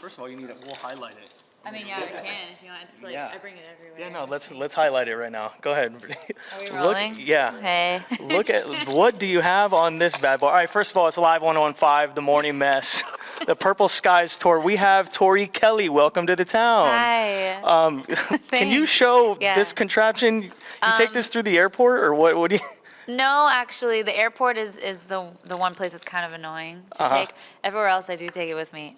First of all, you need it. We'll highlight it. I mean, yeah, we can if you want. It's like, I bring it everywhere. Yeah, no, let's highlight it right now. Go ahead. Are we rolling? Yeah. Hey. Look at, what do you have on this bad boy? All right, first of all, it's Live 101.5, The Morning Mess, the Purple Skies Tour. We have Tori Kelly. Welcome to the town. Hi. Can you show this contraption? You take this through the airport, or what do you? No, actually, the airport is the one place that's kind of annoying to take. Everywhere else, I do take it with me.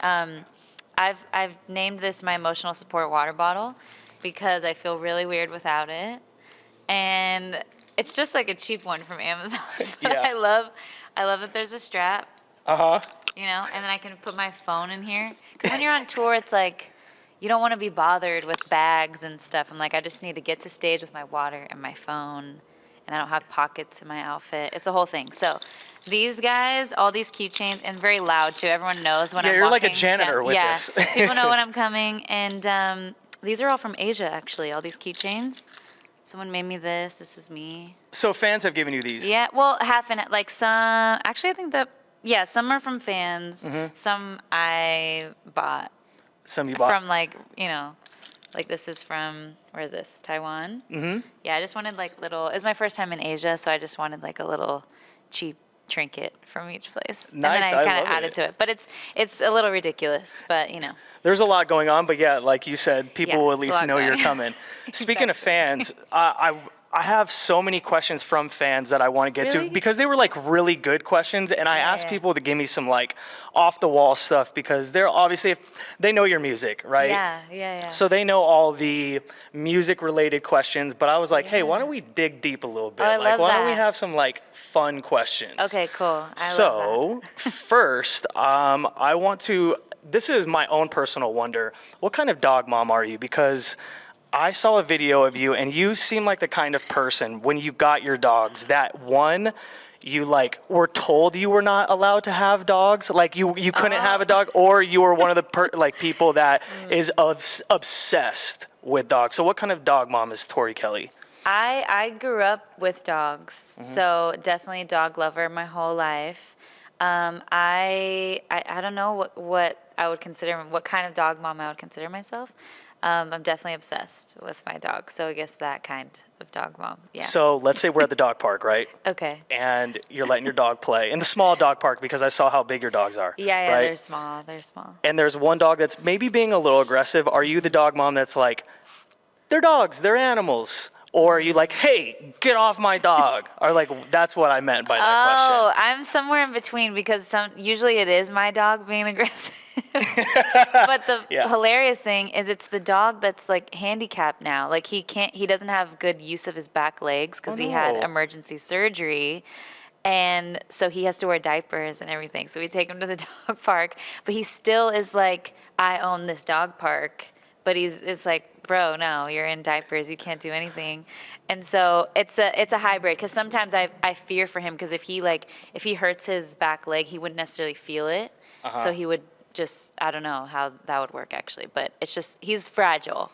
I've named this my emotional support water bottle because I feel really weird without it, and it's just like a cheap one from Amazon. But I love that there's a strap. You know, and then I can put my phone in here. Because when you're on tour, it's like you don't want to be bothered with bags and stuff. I'm like, I just need to get to stage with my water and my phone. And I don't have pockets in my outfit. It's a whole thing. So these guys, all these keychains, and very loud too. Everyone knows when I'm walking. Yeah, you're like a janitor with this. People know when I'm coming. And these are all from Asia, actually, all these keychains. Someone made me this. This is me. So fans have given you these? Yeah, well, half and like some. Actually, I think that, yeah, some are from fans. Some I bought. Some you bought? From like, you know. Like this is from, where is this? Taiwan? Yeah, I just wanted like little, it was my first time in Asia, so I just wanted like a little cheap trinket from each place. Nice, and then I kind of added to it. But it's a little ridiculous, but you know. There's a lot going on, but yeah, like you said, people will at least know you're coming. Speaking of fans, I have so many questions from fans that I want to get to because they were like really good questions, and I asked people to give me some like off the wall stuff because they're obviously, they know your music, right? Yeah. So they know all the music related questions, but I was like, hey, why don't we dig deep a little bit? Like, why don't we have some like fun questions? Okay, cool. I love that. First, I want to, this is my own personal wonder. What kind of dog mom are you? Because I saw a video of you, and you seem like the kind of person, when you got your dogs, that one, you like were told you were not allowed to have dogs, like you couldn't have a dog, or you were one of the like people that is obsessed with dogs. So what kind of dog mom is Tori Kelly? I grew up with dogs, so definitely a dog lover my whole life. I don't know what I would consider, what kind of dog mom I would consider myself. I'm definitely obsessed with my dog, so I guess that kind of dog mom, yeah. So let's say we're at the dog park, right? Okay. And you're letting your dog play in the small dog park because I saw how big your dogs are. Yeah, right? they're small. And there's one dog that's maybe being a little aggressive. Are you the dog mom that's like, they're dogs, they're animals? Or are you like, hey, get off my dog? Or like, that's what I meant by that question. Oh, I'm somewhere in between because usually it is my dog being aggressive. But the hilarious thing is it's the dog that's like handicapped now. Like he doesn't have good use of his back legs because he had emergency surgery. And so he has to wear diapers and everything. So we take him to the dog park, but he still is like, I own this dog park. But it's like, bro, no, you're in diapers. You can't do anything. And so it's a hybrid because sometimes I fear for him because if he hurts his back leg, he wouldn't necessarily feel it. So he would just, I don't know how that would work actually. But it's just, he's fragile,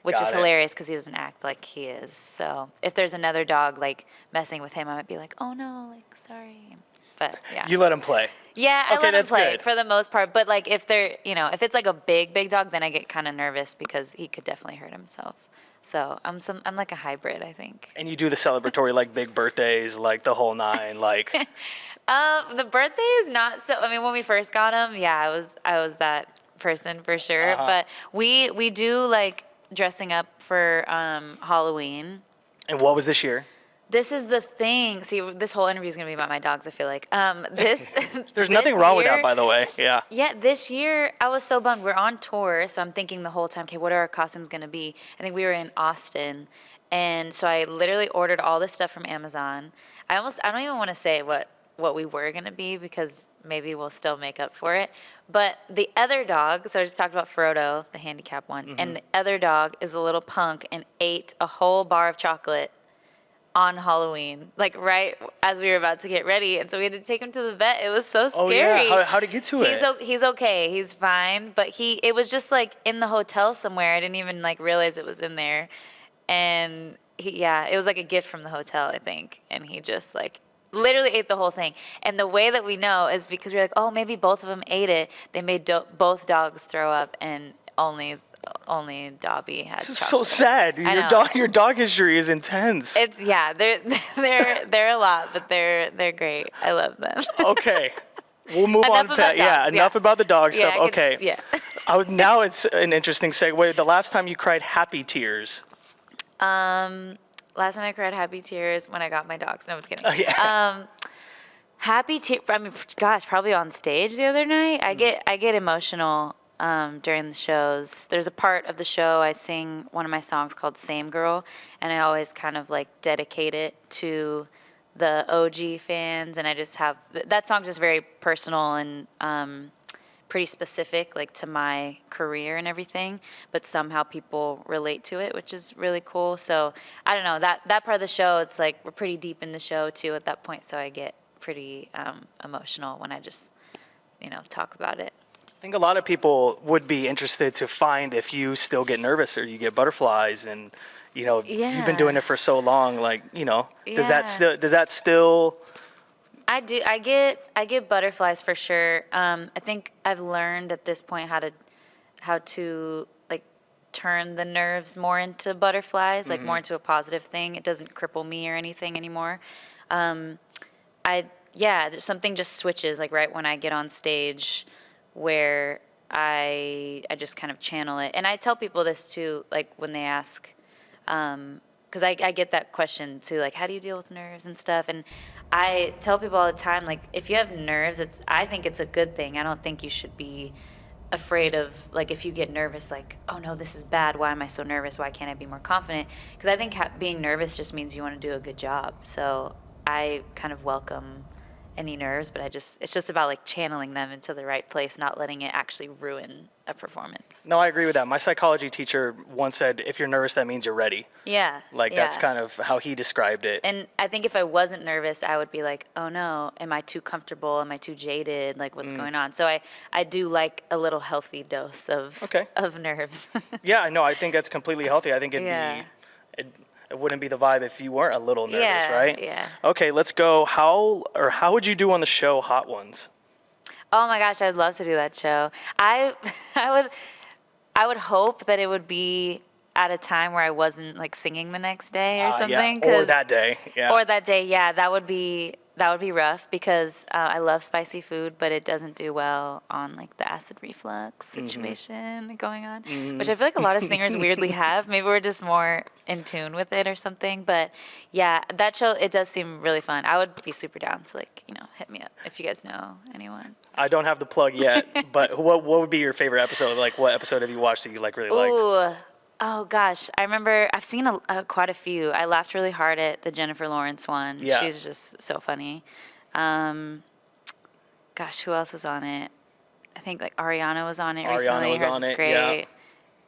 which is hilarious because he doesn't act like he is. So if there's another dog like messing with him, I might be like, oh no, like sorry. But yeah. You let him play. Yeah, I let him play for the most part. But like if they're, if it's like a big dog, then I get kind of nervous because he could definitely hurt himself. So I'm like a hybrid, I think. And you do the celebratory like big birthdays, like the whole nine, like. The birthday is not so. I mean, when we first got him, yeah, I was that person for sure. But we do like dressing up for Halloween. And what was this year? This is the thing. See, this whole interview is going to be about my dogs, I feel like. There's nothing wrong with that, by the way. Yeah. Yeah, this year, I was so bummed. We're on tour, so I'm thinking the whole time, okay, what are our costumes going to be? I think we were in Austin, and so I literally ordered all this stuff from Amazon. I don't even want to say what we were going to be because maybe we'll still make up for it. But the other dog, so I just talked about Frodo, the handicapped one, and the other dog is a little punk and ate a whole bar of chocolate on Halloween, like right as we were about to get ready. And so we had to take him to the vet. It was so scary. Oh yeah, how'd he get to it? He's okay, he's fine. But it was just like in the hotel somewhere. I didn't even like realize it was in there. And it was like a gift from the hotel, I think. And he just like literally ate the whole thing. And the way that we know is because we're like, oh, maybe both of them ate it. They made both dogs throw up, and only Dobby had This is chocolate. so sad. I know. Your dog history is intense. It's they're a lot, but they're great. I love them. Okay. We'll move Enough on. about dogs, Enough about the dog stuff. Yeah, Okay. Yeah. Now it's an interesting segue. The last time you cried happy tears. Last time I cried happy tears when I got my dogs. No, I'm just kidding. Oh, yeah. Happy tears. I mean, gosh, probably on stage the other night. I get emotional during the shows. There's a part of the show I sing one of my songs called "Same Girl," and I always kind of like dedicate it to the OG fans, and I just have that song's just very personal and pretty specific, like to my career and everything, but somehow people relate to it, which is really cool. So I don't know, that part of the show, it's like we're pretty deep in the show too at that point, so I get pretty emotional when I just talk about it. I think a lot of people would be interested to find if you still get nervous or you get butterflies, and you've been doing it for so long, like does that still I do. I get butterflies for sure. I think I've learned at this point how to like turn the nerves more into butterflies, like more into a positive thing. It doesn't cripple me or anything anymore. There's something just switches like right when I get on stage, where I just kind of channel it. And I tell people this too, like when they ask, because I get that question too, like how do you deal with nerves and stuff, and I tell people all the time, like, if you have nerves, I think it's a good thing. I don't think you should be afraid of, like, if you get nervous, like, oh no, this is bad. Why am I so nervous? Why can't I be more confident? Because I think being nervous just means you want to do a good job. So I kind of welcome any nerves, but it's just about like channeling them into the right place, not letting it actually ruin a performance. No, I agree with that. My psychology teacher once said, if you're nervous, that means you're ready. Yeah. That's kind of how he described it. And I think if I wasn't nervous, I would be like, oh no, am I too comfortable? Am I too jaded? Like, what's going on? So I do like a little healthy dose of nerves. Yeah, no, I think that's completely healthy. I think it wouldn't be the vibe if you weren't a little nervous, right? Yeah. Okay, let's go. How would you do on the show Hot Ones? Oh my gosh, I'd love to do that show. I would hope that it would be at a time where I wasn't like singing the next day or something. Yeah. Or that day. Yeah. Or that day, yeah. That would be rough because I love spicy food, but it doesn't do well on like the acid reflux situation going on, which I feel like a lot of singers weirdly have. Maybe we're just more in tune with it or something. But yeah, that show, it does seem really fun. I would be super down to like, hit me up if you guys know anyone. I don't have the plug yet, but what would be your favorite episode? Like, what episode have you watched that you like really liked? Ooh. Oh gosh, I remember I've seen quite a few. I laughed really hard at the Jennifer Lawrence one. Yeah. She's just so funny. Gosh, who else was on it? I think like Ariana was on it recently. Was Hers on is it, great.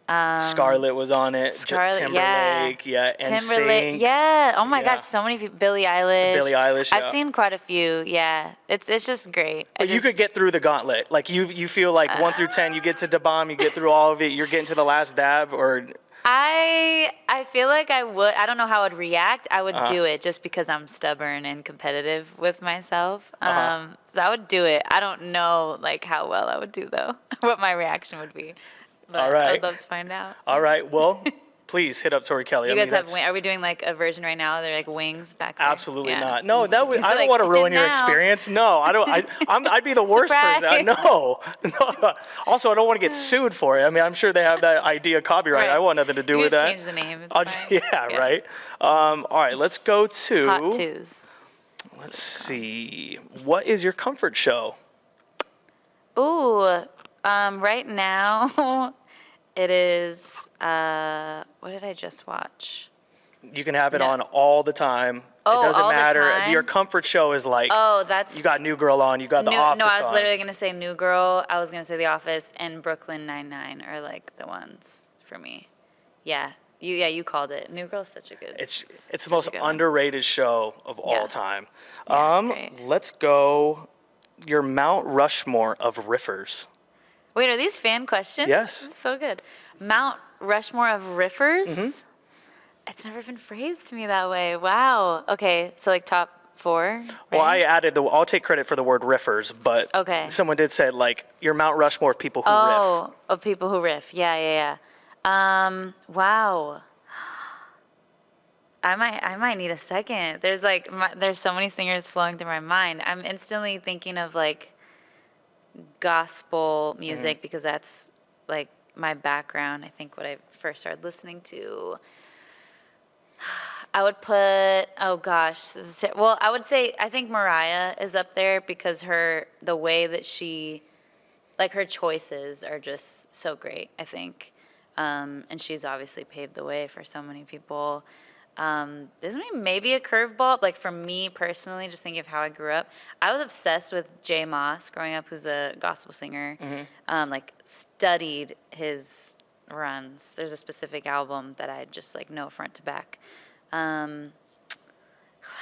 Scarlett was on it. Scarlett, Timberlake, and Timberlake, yeah. Oh my gosh, so many people. Billie Eilish. Yeah. I've seen quite a few. Yeah, it's just great. But you could get through the gauntlet. Like you feel like 1 through 10, you get to the bomb, you get through all of it, you're getting to the last dab, or. I feel like I would. I don't know how I'd react. I would do it just because I'm stubborn and competitive with myself. So I would do it. I don't know like how well I would do though. What my reaction would be. But all right. I'd love to find out. All right. Well, please hit up Tori Kelly. Do you guys have? Are we doing like a version right now? They're like wings back there. Absolutely not. No, I don't want to ruin your experience. No, I don't. I'd be the worst Surprise. person. No. Also, I don't want to get sued for it. I mean, I'm sure they have that idea copyright. Right. I want nothing to do You with just that. change the name. It's fine. Right. All right. Let's go to Hot twos. Let's see. What is your comfort show? Ooh, right now. It is, what did I just watch? You can have it on all the time. Oh, it doesn't all the matter. time? Your comfort show is like, that's... you got New Girl on, you got The Office No, I was on. literally going to say New Girl, I was going to say The Office, and Brooklyn Nine-Nine are like the ones for me. Yeah, you called it. New Girl is such a good... It's the most underrated show of all time. Yeah, it's great. Let's go your Mount Rushmore of riffers. Wait, are these fan questions? Yes. That's so good. Mount Rushmore of riffers? It's never been phrased to me that way. Wow. Okay, so like top 4. Well, I right? added I'll take credit for the word riffers, but Okay. someone did say like your Mount Rushmore of people who riff. Oh, of people who riff. Yeah. Wow. I might need a second. There's like there's so many singers flowing through my mind. I'm instantly thinking of like gospel music because that's like my background. I think what I first started listening to. I would put, oh gosh, well, I would say I think Mariah is up there because the way that she, like her choices are just so great, I think. And she's obviously paved the way for so many people. This is maybe a curveball, like for me personally, just thinking of how I grew up. I was obsessed with Jay Moss growing up, who's a gospel singer. Like studied his runs. There's a specific album that I just like know front to back. Who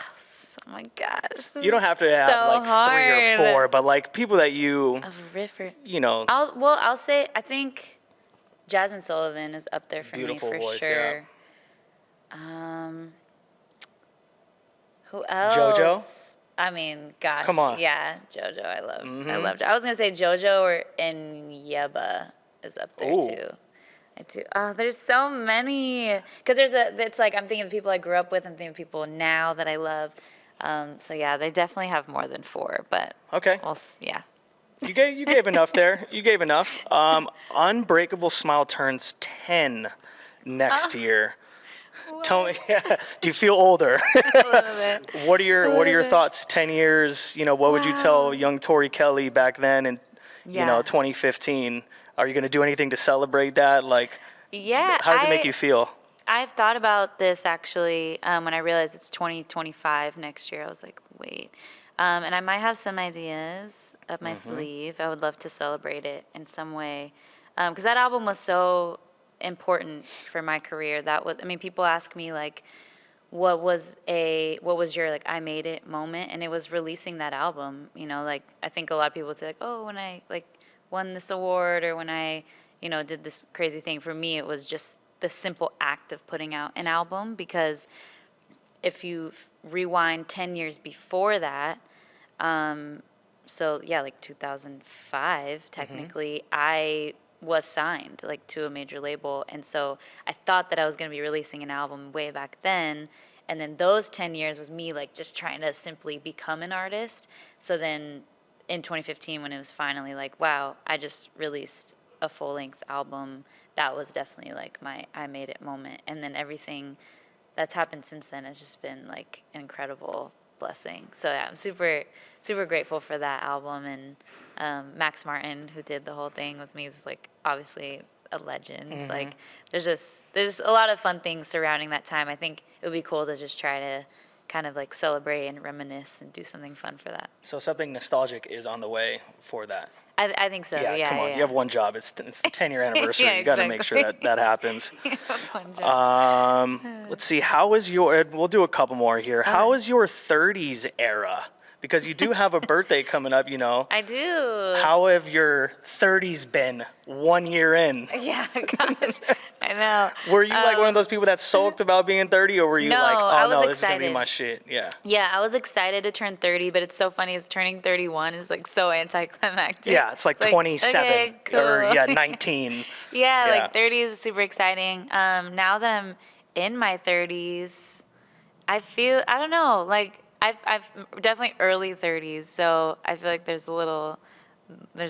else? Oh my gosh. You don't have to have so like 3 or 4, hard. but like people that you, A riffer. you know, I'll say I think Jasmine Sullivan is up there for Beautiful me for voice, sure. yeah. Who else? JoJo? I mean, gosh, Come on. yeah, JoJo. I loved. I was gonna say JoJo and Yeba is up there Ooh. too. I do. Oh, there's so many. Because it's like I'm thinking of people I grew up with. I'm thinking of people now that I love. So yeah, they definitely have more than 4. But Okay. yeah. You gave enough there. You gave enough. Unbreakable Smile turns 10 next year. Tell me, do you feel older? A little bit. What are your thoughts? 10 years. You know, what would you tell young Tori Kelly back then in, Yeah. 2015? Are you going to do anything to celebrate that? Like, Yeah. how does it make you feel? I've thought about this actually when I realized it's 2025 next year. I was like, wait. And I might have some ideas up my sleeve. I would love to celebrate it in some way. Because that album was so important for my career. People ask me like, what was your like I made it moment? And it was releasing that album. Like I think a lot of people would say like, oh, when I like won this award or when I, did this crazy thing. For me, it was just the simple act of putting out an album, because if you rewind 10 years before that, so yeah, like 2005, technically, I was signed like to a major label. And so I thought that I was going to be releasing an album way back then. And then those 10 years was me like just trying to simply become an artist. So then in 2015, when it was finally like, wow, I just released a full-length album, that was definitely like my I made it moment. And then everything that's happened since then has just been like an incredible blessing. So yeah, I'm super, super grateful for that album. And Max Martin, who did the whole thing with me, was like obviously a legend. Like there's a lot of fun things surrounding that time. I think it would be cool to just try to kind of like celebrate and reminisce and do something fun for that. So something nostalgic is on the way for that. I think so. Yeah, come on. yeah. You have one job. It's the 10-year anniversary. Yeah, You got to make sure exactly. that happens. Fun job. Let's see. We'll do a couple more here. How is your 30s era? Because you do have a birthday coming up, I do. How have your 30s been 1 year in? Yeah, gosh, I know. Were you like one of those people that's sulked about being 30, or were you No, like, I oh was no, this is going to be excited. my shit? Yeah. Yeah, I was excited to turn 30, but it's so funny. Is turning 31 is like so anticlimactic. Yeah, it's like 27 okay, cool. or 19. Yeah, Yeah. like 30 is super exciting. Now that I'm in my 30s, I don't know, like I've definitely early 30s, so I feel like there's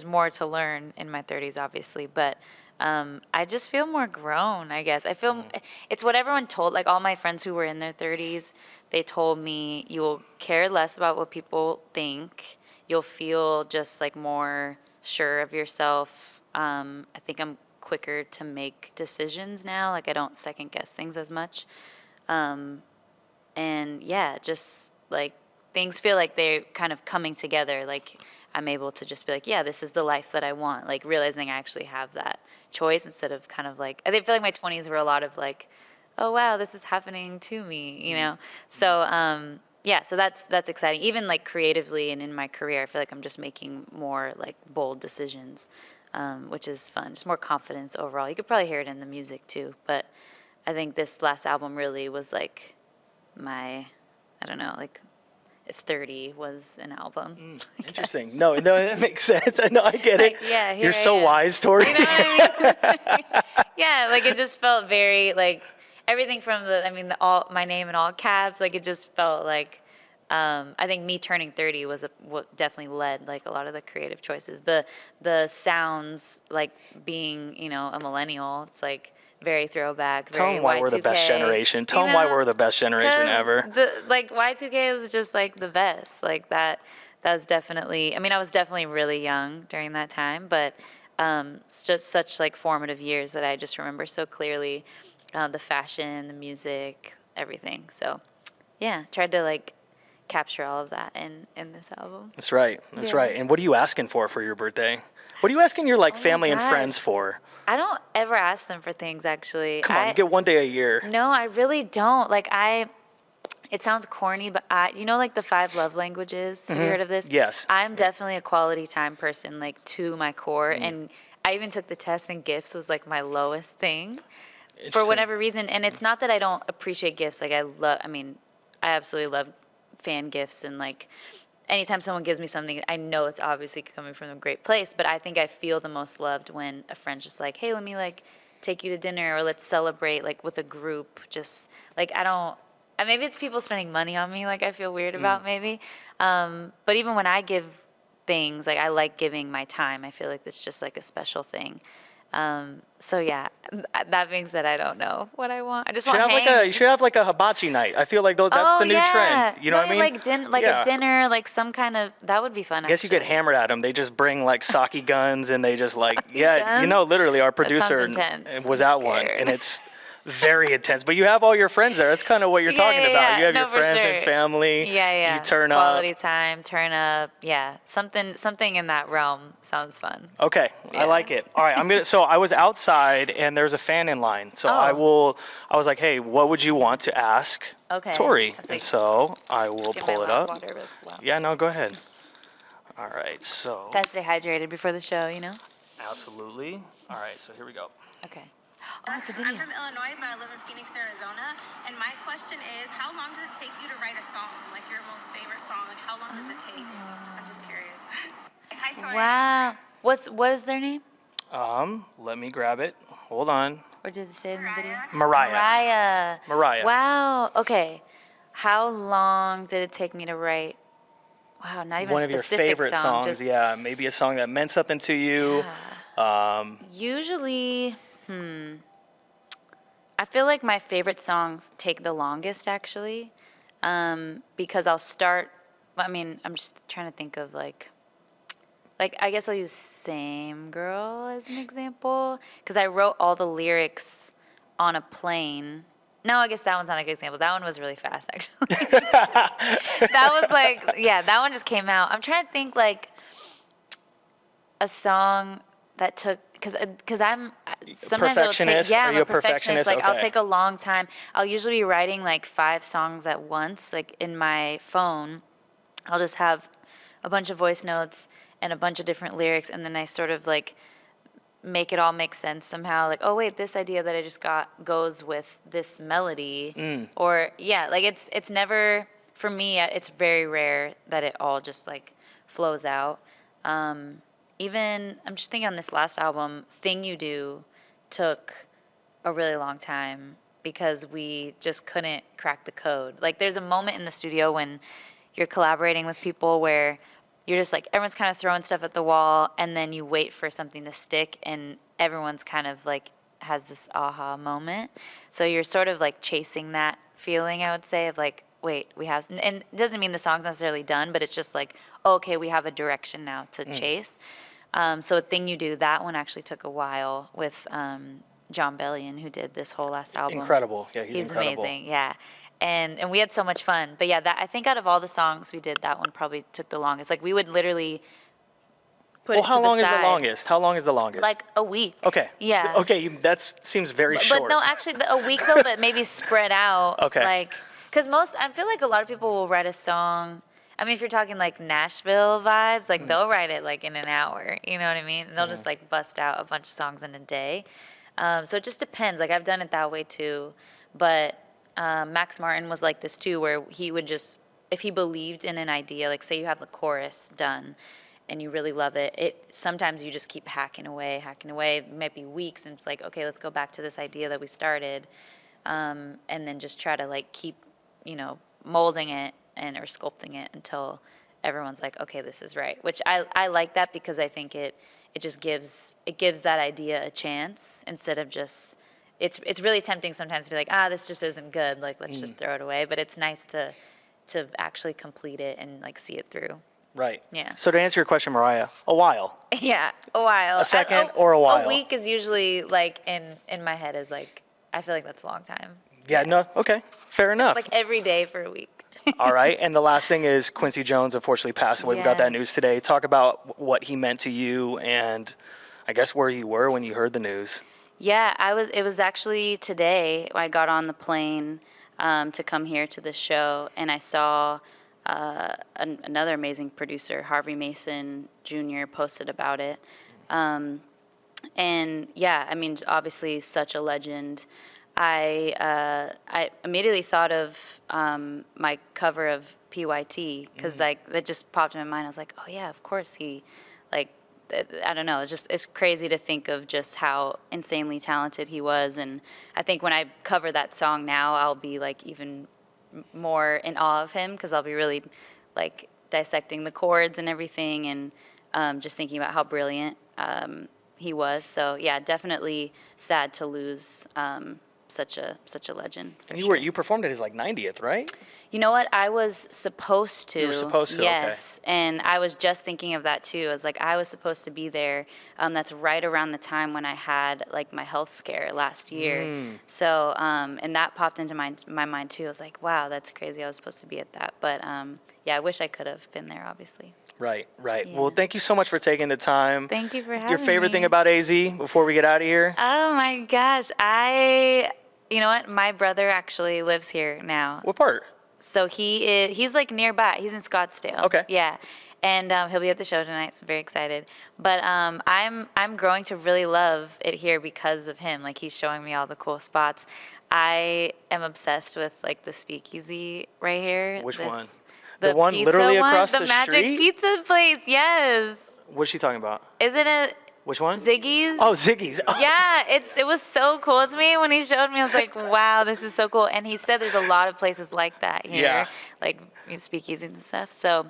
more to learn in my 30s, obviously, but I just feel more grown, I guess. I feel it's what everyone told, like all my friends who were in their 30s, they told me you'll care less about what people think. You'll feel just like more sure of yourself. I think I'm quicker to make decisions now. Like I don't second guess things as much. And yeah, just like things feel like they're kind of coming together. Like I'm able to just be like, yeah, this is the life that I want. Like realizing I actually have that choice instead of kind of like, I feel like my 20s were a lot of like, oh wow, this is happening to me, So yeah, so that's exciting. Even like creatively and in my career, I feel like I'm just making more like bold decisions, which is fun. Just more confidence overall. You could probably hear it in the music too, but I think this last album really was like I don't know, like if 30 was an album. Interesting. No, that makes sense. I know, I get it. Yeah, here You're so I am. wise, Tori. You know what I mean? Yeah, like it just felt very like everything from all my name in all caps. Like it just felt like I think me turning 30 was what definitely led like a lot of the creative choices. The sounds like being a millennial. It's like very throwback. Tell Very them why Y2K. we're the best generation. Tell them why we're the best generation ever. Like Y2K was just like the best. Like that was definitely. I mean, I was definitely really young during that time, but it's just such like formative years that I just remember so clearly. The fashion, the music, everything. So, yeah, tried to like capture all of that in this album. That's right. That's right. And what are you asking for your birthday? What are you asking your like family and friends for? I don't ever ask them for things actually. Come on, you get one day a year. No, I really don't. Like it sounds corny, but like the 5 love languages. Have you heard of this? Yes. I'm definitely a quality time person, like to my core. And I even took the test, and gifts was like my lowest thing for whatever reason. And it's not that I don't appreciate gifts. Like I absolutely love fan gifts, and like anytime someone gives me something, I know it's obviously coming from a great place, but I think I feel the most loved when a friend's just like, hey, let me like take you to dinner, or let's celebrate like with a group. Just like maybe it's people spending money on me, like I feel weird about maybe. But even when I give things, like I like giving my time. I feel like it's just like a special thing. So yeah, that being said, I don't know what I want. I just want you should have like a hibachi night. I feel like that's the new trend. You know what I mean? Like a dinner, like some kind of, that would be fun. I guess you get hammered at them. They just bring like sake guns, and they just like, guns? Literally our producer was at one, and it's very intense. But you have all your friends there. That's kind of what you're talking about. You have your friends and family. Yeah. You turn up. Quality time, turn up. Yeah, something in that realm sounds fun. Okay, I like it. All right, So I was outside, and there's a fan in line. So I was like, hey, what would you want to ask Tori? And so I will pull it up. Yeah, no, go ahead. All right, so. Gotta stay hydrated before the show, Absolutely. All right, so here we go. Okay. Oh, it's a video. I'm from Illinois, but I live in Phoenix, Arizona. And my question is, how long does it take you to write a song? Like your most favorite song? Like how long does it take? I'm just curious. Hi, Tori. Wow. What is their name? Let me grab it. Hold on. Or did they say it in the video? Mariah. Wow. Okay. How long did it take me to write? Wow, not even one a of your specific favorite song, songs. Yeah, maybe a song that meant something to you. Yeah. Usually, I feel like my favorite songs take the longest actually, because I'll start. I'm just trying to think of like I guess I'll use "Same Girl" as an example, because I wrote all the lyrics on a plane. No, I guess that one's not a good example. That one was really fast, actually. That was that one just came out. I'm trying to think like a song that took, because I'm sometimes perfectionist. I'm a a perfectionist. Like okay. I'll take a long time. I'll usually be writing like 5 songs at once, like in my phone. I'll just have a bunch of voice notes and a bunch of different lyrics, and then I sort of like make it all make sense somehow. Like, oh wait, this idea that I just got goes with this melody, or like it's never, for me. It's very rare that it all just like flows out. Even I'm just thinking on this last album, "Thing You Do" took a really long time because we just couldn't crack the code. Like there's a moment in the studio when you're collaborating with people where you're just like, everyone's kind of throwing stuff at the wall, and then you wait for something to stick, and everyone's kind of like has this aha moment. So you're sort of like chasing that feeling, I would say, of like, wait, we have, and it doesn't mean the song's necessarily done, but it's just like, oh, okay, we have a direction now to chase. So "Thing You Do," that one actually took a while with John Bellion, who did this whole last album. Incredible. Yeah, he's incredible. Amazing. Yeah. And we had so much fun. But yeah, that I think out of all the songs we did, that one probably took the longest. Like we would literally put it to the side. How long is the longest? How long is the longest? Like a week. Okay. Yeah. Okay, that seems very short. But no, actually a week though, but maybe spread out. Okay. Like, because I feel like a lot of people will write a song. I mean, if you're talking like Nashville vibes, like they'll write it like in an hour. You know what I mean? And they'll just like bust out a bunch of songs in a day. So it just depends. Like I've done it that way too. But Max Martin was like this too, where he would just, if he believed in an idea, like say you have the chorus done and you really love it, sometimes you just keep hacking away. It might be weeks, and it's like, okay, let's go back to this idea that we started, and then just try to like keep, molding it or sculpting it until everyone's like, okay, this is right. Which I like that, because I think it just gives that idea a chance, instead of just, it's really tempting sometimes to be like, this just isn't good, like let's just throw it away. But it's nice to actually complete it and like see it through. Right. Yeah. So to answer your question, Mariah, a while. Yeah, a while. A second or a while? A week is usually like in my head is like, I feel like that's a long time. Yeah, no, okay, fair enough. Like every day for a week. All right, and the last thing is Quincy Jones unfortunately passed away. We got that news today. Talk about what he meant to you, and I guess where you were when you heard the news. Yeah, it was actually today I got on the plane to come here to the show, and I saw another amazing producer, Harvey Mason Jr., posted about it. And yeah, I mean, obviously such a legend. I immediately thought of my cover of PYT, because like that just popped in my mind. I was like, oh yeah, of course he, like, I don't know. It's crazy to think of just how insanely talented he was. And I think when I cover that song now, I'll be like even more in awe of him, because I'll be really like dissecting the chords and everything, and just thinking about how brilliant he was. So yeah, definitely sad to lose such a legend. And you performed at his like 90th, right? You know what? I was supposed to. You were supposed to, yes. okay. And I was just thinking of that too. I was like, I was supposed to be there. That's right around the time when I had like my health scare last year. So, and that popped into my mind too. I was like, wow, that's crazy. I was supposed to be at that. But yeah, I wish I could have been there, obviously. Right. Yeah. Well, thank you so much for taking the time. Thank you for having me. Your favorite thing about AZ before we get out of here? Oh my gosh. You know what? My brother actually lives here now. What part? So he's like nearby. He's in Scottsdale. Okay. Yeah. And he'll be at the show tonight, so very excited. But I'm growing to really love it here because of him. Like, he's showing me all the cool spots. I am obsessed with like the speakeasy right here. Which one? The one pizza literally one? across the magic street? pizza place. Yes. What's she talking about? Is it a Which one? Ziggy's? Oh, Ziggy's. Yeah, it was so cool to me when he showed me. I was like, wow, this is so cool. And he said there's a lot of places like that here, Yeah. like speakeasy and stuff. So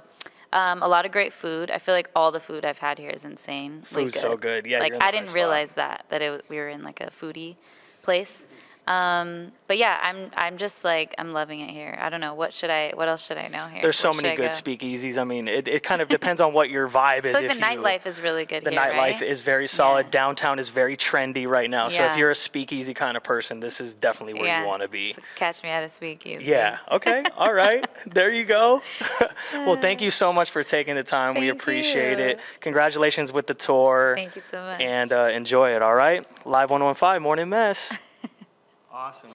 a lot of great food. I feel like all the food I've had here is insane. Food's so good. Yeah, Like, you're in the I right didn't spot. realize that we were in like a foodie place. But yeah, I'm just like, I'm loving it here. I don't know, what else should I know here? There's so Where should many I good go? speakeasies. I mean, it kind of depends on what your vibe is. I feel like if the you- nightlife is really good The here, nightlife right? is very solid. Yeah. Downtown is very trendy right now. So if Yeah. you're a speakeasy kind of person, this is definitely where you want to be. So catch me at a speakeasy. Yeah. Okay. All right. There you go. Well, thank you so much for taking the time. We Thank appreciate you. it. Congratulations with the tour. Thank you so much. And enjoy it. All right. Live 115 Morning Mess. Awesome.